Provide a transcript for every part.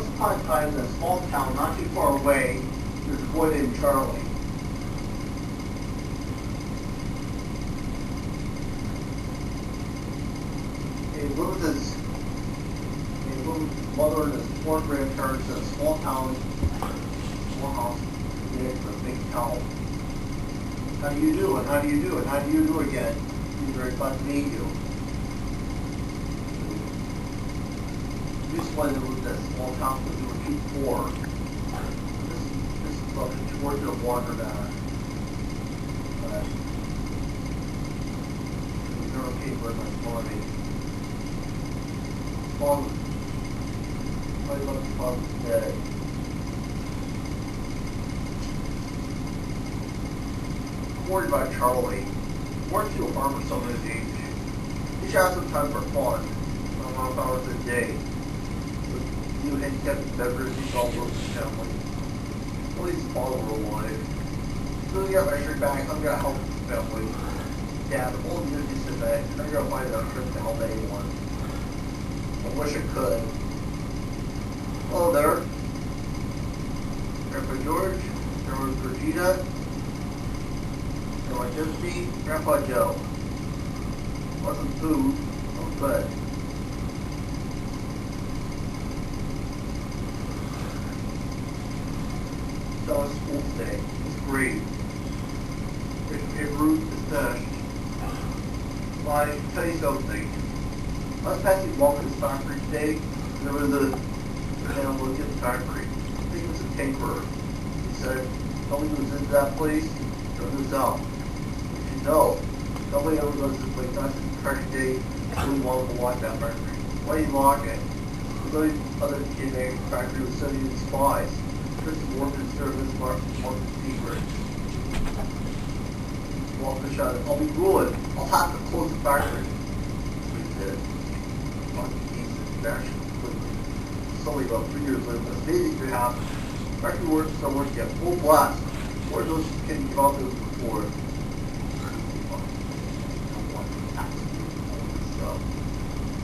Once upon a time, in a small town not too far away, there's a boy named Charlie. He lived with his mother and his four grandparents in a small town, small house, next to a big town. How do you do? And how do you do? And how do you do again? He's very glad to meet you. This one that lived in that small town because they were too poor. This is up in Georgia, Waterdown. They never came very much money. I love the father's day. I'm worried about Charlie. Worked to a farmer some of his age. He should have some time for fun. Around hours a day. With new handicapped beverages all over the family. At least all over life. So yeah, my shirt back. I'm gonna help the family. Dad, all the news is that I'm gonna find out trip to help anyone. I wish I could. Hello there. Grandpa George, Grandma Georgina, Grandma Josephine, Grandpa Joe. Wasn't food, oh good. So it's school today. It's great. If Ruth is finished. Well, I can tell you something. I was passing Walker's factory today. There was a Williams factory. I think it was a tinkerer. He said, nobody goes into that place, or goes out. But you know, nobody ever goes to the place, not just trash day, really wanted to lock that factory. Why do you lock it? Because the other kid in the factory was sending in spies. There's some workers service, market secret. Walker shouted, I'll be ruined. I'll have to close the factory. So he said, market keys fashion. It's only about 3 years later, but it's amazing to have factory workers still working at full blast. Where those can give out those before?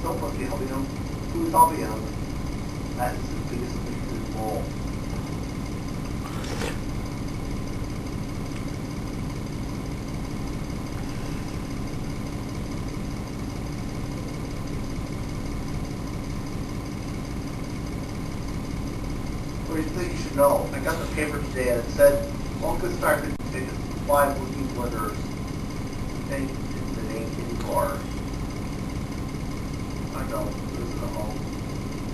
Someone can help them. Who's helping them? That is the biggest issue of all. What do you think you should know? I got the paper today and it said, Locust Factory continues to supply looking winners. Thank you to the name Kitty Car. I know, this is a home.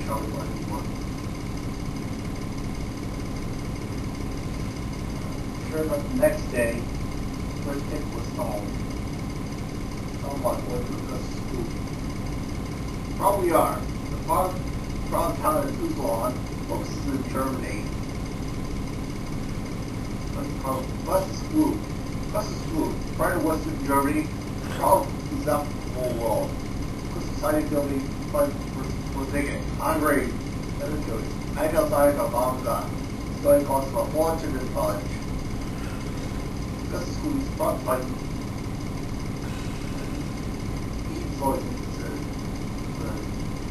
Charlie Lennon one. Sure enough, the next day, first Nick was home. Oh my God, we're going to school. Probably are. The farm town in Tuzlan focuses in Germany. West is school. Right in Western Germany, Charles is up the whole world. The society building was thinking, Andre, let us go. I got outside of Bamza. So it costs about fortune in college. Because the school is fun, but he's always interested.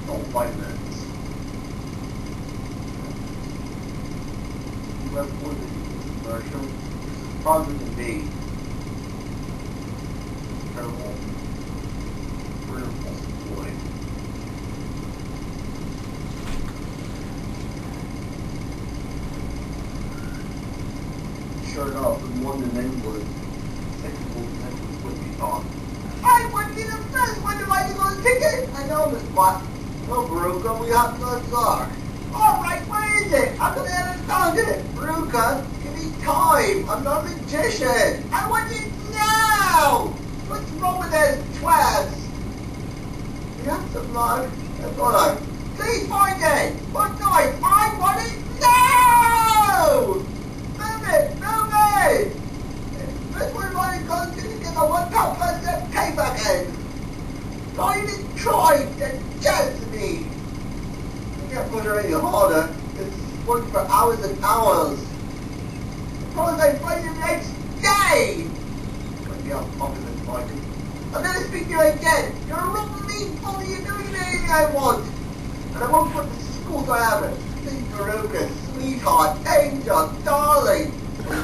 Don't fight minutes. Web for the commercial. This is probably to be terrible. Boy. Sure enough, in London, England, technical connections would be on. I want to be the best. When do I get on the ticket? I know, Miss Watt. No, Baruka, we have to talk. All right, where is it? I'm going to have a dog in it. Baruka, give me time. I'm not a magician. I want it now. What's wrong with those twats? You have some luck. That's all right. Please find it. What time? I want it now. Move it. Move it. This one running goes to get the 1 pound plus came back in. Not even tried to chance me. You can't push her any harder. It's worked for hours and hours. Suppose I find you next day. Maybe I'll pop in and find you. I'm going to speak to you again. You're a mean bully. You're doing anything I want. And I won't put the schools I have it. Veruca, sweetheart, angel, darling.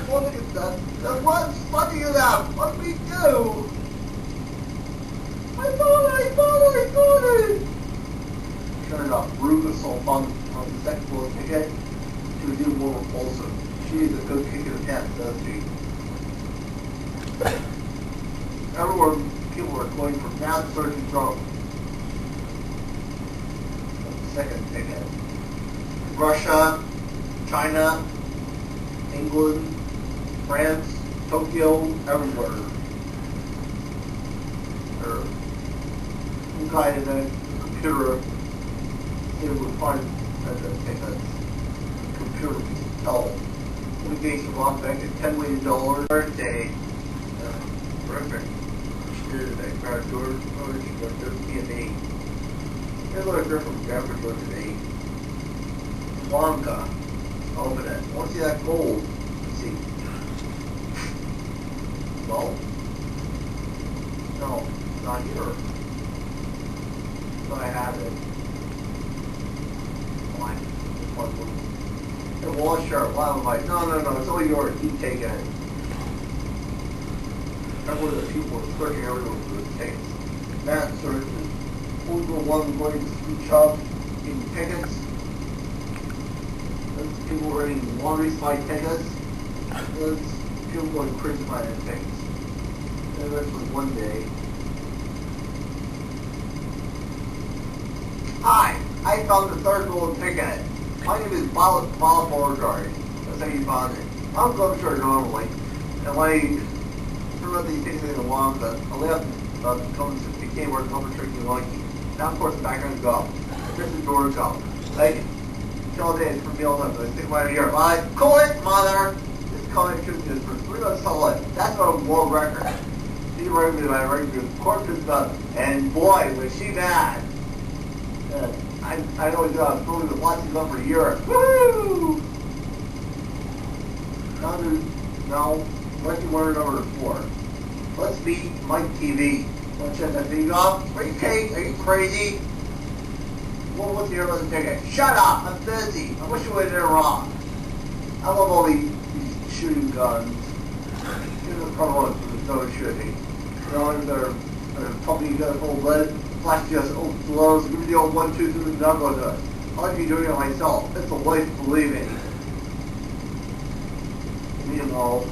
What is that? What's funny enough? What we do? I thought it. Sure enough, Veruca saw on the second floor ticket. She was even more repulsive. She is a good kick in the pants, doesn't she? Everywhere people are going for mad searching for the second ticket. Russia, China, England, France, Tokyo, everywhere. Or some guy in a computer, it would find a computer piece of tell. We gave some long back at $10 million birthday. Perfect. She did that crowd door. Oh, she got there P&E. There's a little girl from Jeffrey looked at me. Wonka. Open it. I want to see that gold. Let's see. No? No, not here. But I have it. Fine. This one was. It was sharp. Wow, I'm like, no, it's all yours. You take it. Everywhere the people were searching everywhere for this case. Matt searches. Who's the one going to speech up in tickets? There's people were in laundry supply tickets. There's people going crazy buying tickets. And eventually one day, hi, I found the third golden ticket. My name is Bob Beauregard. That's how you found it. I'm going to normally. And when I threw out these things in the wall, I left comes and became where Thomas drinking lucky. Now, of course, the background is gone. This is George Gump. Like, tell days for meals up. I stick right here. Bye. Cool it, mother. This comment should be for 3 months solid. That's not a world record. She wrote me my record. Court is done. And boy, was she mad. I know he's going to watch these up for a year. Woo! Now, let's learn number 4. Let's beat Mike TV. Want to shut that thing off? Are you kidding? Are you crazy? Well, what's the other ticket? Shut up! I'm busy. I wish you would have done wrong. I love all these shooting guns. Shooting the front ones, no shooting. You know, they're pumping you old lead. Flash just old blows, give me the old 1, 2, 3, number. I like be doing it myself. It's a life to believe in. Meanwhile,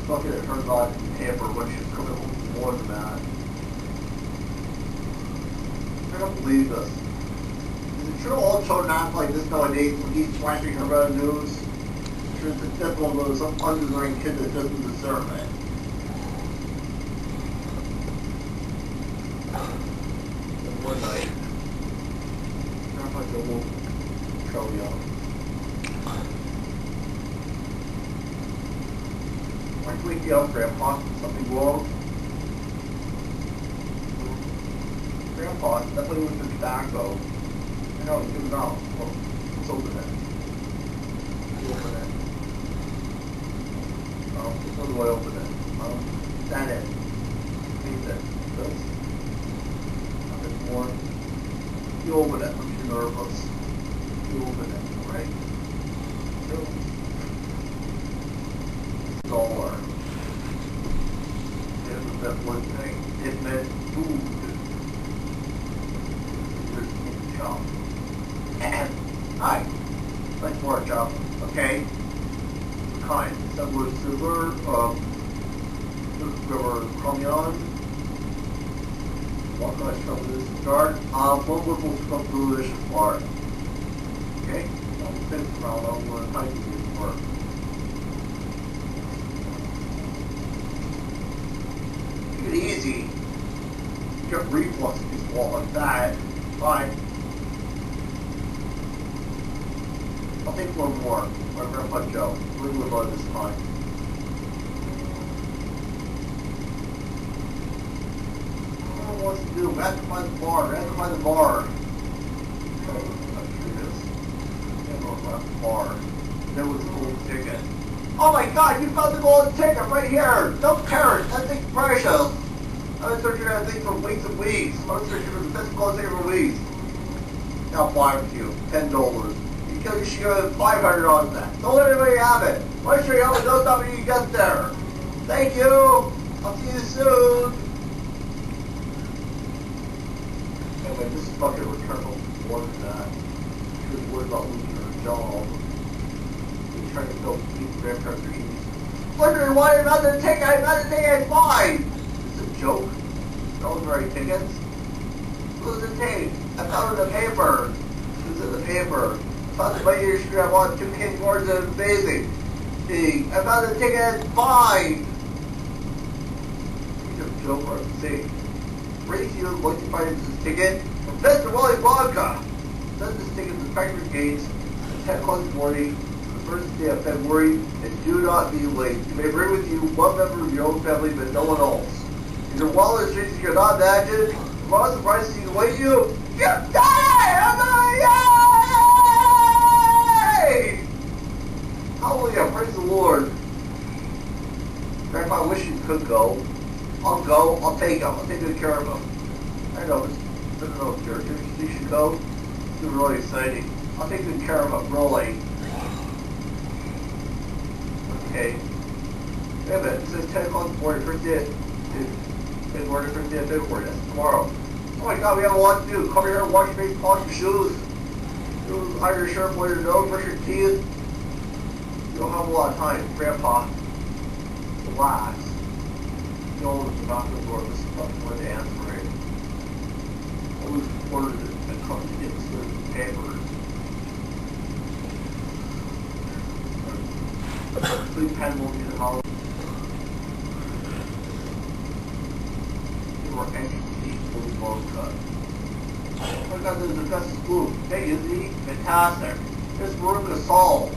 stuck it at her life in paper when she was coming home from more than that. I don't believe this. Is it true all children act like this nowadays when he's flashing around the news? Sure, it's a typical of some undeserving kid that doesn't deserve it. One night, Grandpa Joe woke Charlie up. Why'd you wake you up, Grandpa? Something wrong? Grandpa, that's what he was the tobacco. I know, give it out. Well, let's open it. Let's open it. This one will open it. Stand it. Leave it. This. More. You open it when you're nervous. You open it, right? Dollar. It was that one thing. It meant food. Here's the shop. Hi. Thanks for our job. Okay? Kind. That was silver. There were chromion. What can I show this start? What will come through this part? Okay? I'll finish around. I'm going to type this work. Take it easy. Get reflux if you walk like that. Fine. I'll take one more. My Grandpa Joe. We're going to go this time. Wants to do. We have to find the bar. We have to find the bar. Bar. There was a gold ticket. Oh my God! You found the golden ticket right here. Don't tear it. That thing's precious. I've been searching that thing for weeks and weeks. I've been searching for the best golden ticket for weeks. Now buy it with you. $10. kill, you should give $500 on that. Don't let anybody have it. Make sure you have a no stop when you get there. Thank you. I'll see you soon. Anyway, this fucking returnal more than that. She was worried about losing her job. She's trying to build deep grandparents or ease. Wondering why another ticket? Another ticket is fine. Is this a joke? Those are right tickets. Who's the tape? I found it in the paper. It was in the paper. I found the money you should have on 2 candy bars and amazing. See, I found the ticket. It's fine. He's a joke or see. Raise you once you find this ticket from Mr. Wally Vodka. Send this ticket to the Factory Gates at 10 o'clock in the morning, the first day of February, and do not be late. You may bring with you one member of your own family, but no one else. In your wildest dreams, you cannot imagine. The most surprising thing await you. You die! Yay! Hallelujah! Praise the Lord. Grandpa, I wish you could go. I'll go. I'll take him. I'll take good care of him. I know. I don't know if you should go. It's really exciting. I'll take good care of him, really. Okay. Wait a minute. It says 10 o'clock in the morning. First day. First day of February. That's tomorrow. Oh my God, we have a lot to do. Come here, wash your face, polish your shoes. Iron your shirt, blow your nose, brush your teeth. You don't have a lot of time. Grandpa, relax. You know, knock the door. This is fucking one to answer it. I was ordered and come to get the papers. Please pen will be the holiday. Or any fully well cut. Oh my God, there's a Gus Blue. Hey, Izzy, fantastic. This room is solved.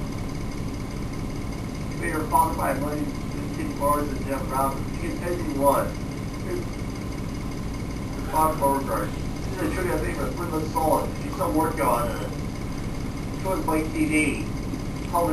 You made her father by a million 15 bars and Jeff Brown. She gets anything you want. Here's Bob Beauregard. She's a trivia thing with Brenda Solid. She's still working on it. She was Mike TV. Call